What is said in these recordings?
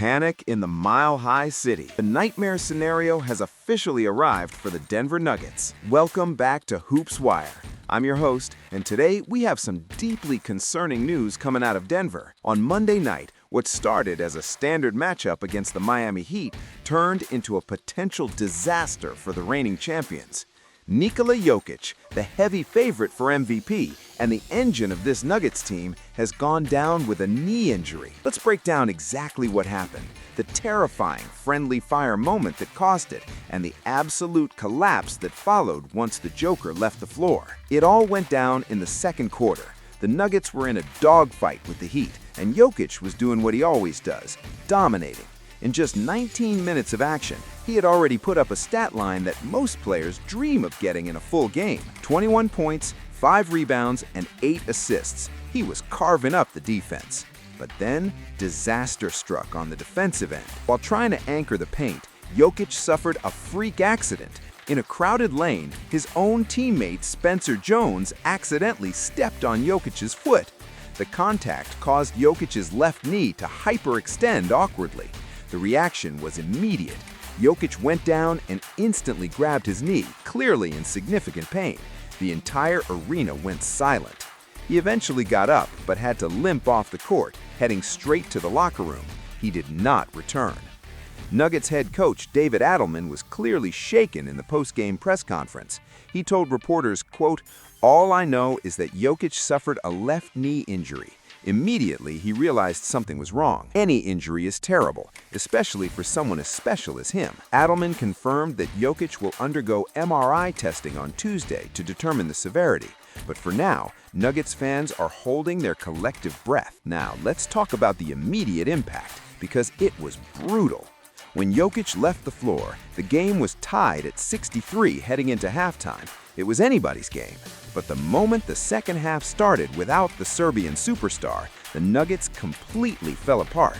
Panic in the Mile High City. The nightmare scenario has officially arrived for the Denver Nuggets. Welcome back to Hoops Wire. I'm your host, and today we have some deeply concerning news coming out of Denver. On Monday night, what started as a standard matchup against the Miami Heat turned into a potential disaster for the reigning champions. Nikola Jokic, the heavy favorite for MVP and the engine of this Nuggets team, has gone down with a knee injury. Let's break down exactly what happened, the terrifying friendly fire moment that caused it, and the absolute collapse that followed once the Joker left the floor. It all went down in the second quarter. The Nuggets were in a dogfight with the Heat, and Jokic was doing what he always does, dominating. In just 19 minutes of action, he had already put up a stat line that most players dream of getting in a full game. 21 points, 5 rebounds, and 8 assists. He was carving up the defense. But then, disaster struck on the defensive end. While trying to anchor the paint, Jokic suffered a freak accident. In a crowded lane, his own teammate Spencer Jones accidentally stepped on Jokic's foot. The contact caused Jokic's left knee to hyperextend awkwardly. The reaction was immediate. Jokic went down and instantly grabbed his knee, clearly in significant pain. The entire arena went silent. He eventually got up, but had to limp off the court, heading straight to the locker room. He did not return. Nuggets head coach David Adelman was clearly shaken in the post-game press conference. He told reporters, quote, "All I know is that Jokic suffered a left knee injury. Immediately, he realized something was wrong. Any injury is terrible, especially for someone as special as him." Adelman confirmed that Jokic will undergo MRI testing on Tuesday to determine the severity. But for now, Nuggets fans are holding their collective breath. Now, let's talk about the immediate impact, because it was brutal. When Jokic left the floor, the game was tied at 63 heading into halftime. It was anybody's game. But the moment the second half started without the Serbian superstar, the Nuggets completely fell apart.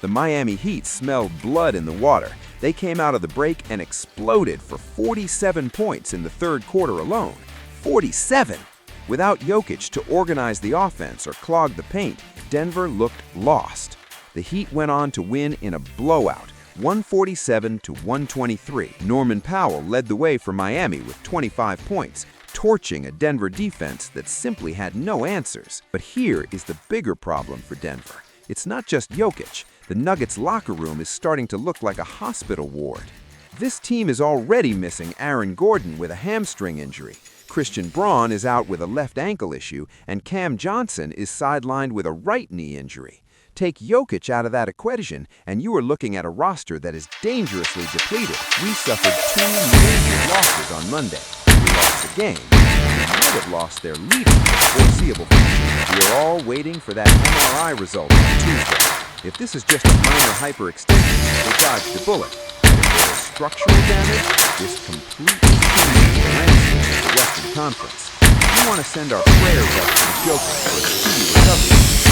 The Miami Heat smelled blood in the water. They came out of the break and exploded for 47 points in the third quarter alone. 47! Without Jokic to organize the offense or clog the paint, Denver looked lost. The Heat went on to win in a blowout, 147-123. Norman Powell led the way for Miami with 25 points, torching a Denver defense that simply had no answers. But here is the bigger problem for Denver. It's not just Jokic. The Nuggets locker room is starting to look like a hospital ward. This team is already missing Aaron Gordon with a hamstring injury. Christian Braun is out with a left ankle issue, and Cam Johnson is sidelined with a right knee injury. Take Jokic out of that equation, and you are looking at a roster that is dangerously depleted. We suffered 2 major losses on Monday. We lost the game. They might have lost their leader for the foreseeable future. We are all waiting for that MRI result on Tuesday. If this is just a minor hyperextension, they dodged a bullet. If there is structural damage, this completely changes the landscape of the Western Conference. We want to send our prayers up to the Joker for a speedy recovery.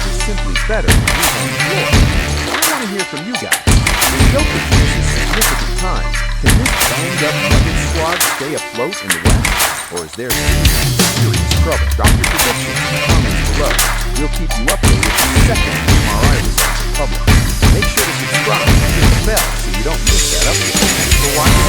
Is simply better than we on the floor. I want to hear from you guys. When Jokic misses significant time, can this banged-up Nuggets squad stay afloat in the West? Or is there serious trouble? Drop your predictions in the comments below. We'll keep you updated on the second MRI results in public. Make sure to subscribe and hit the bell so you don't miss that update. Thanks for watching.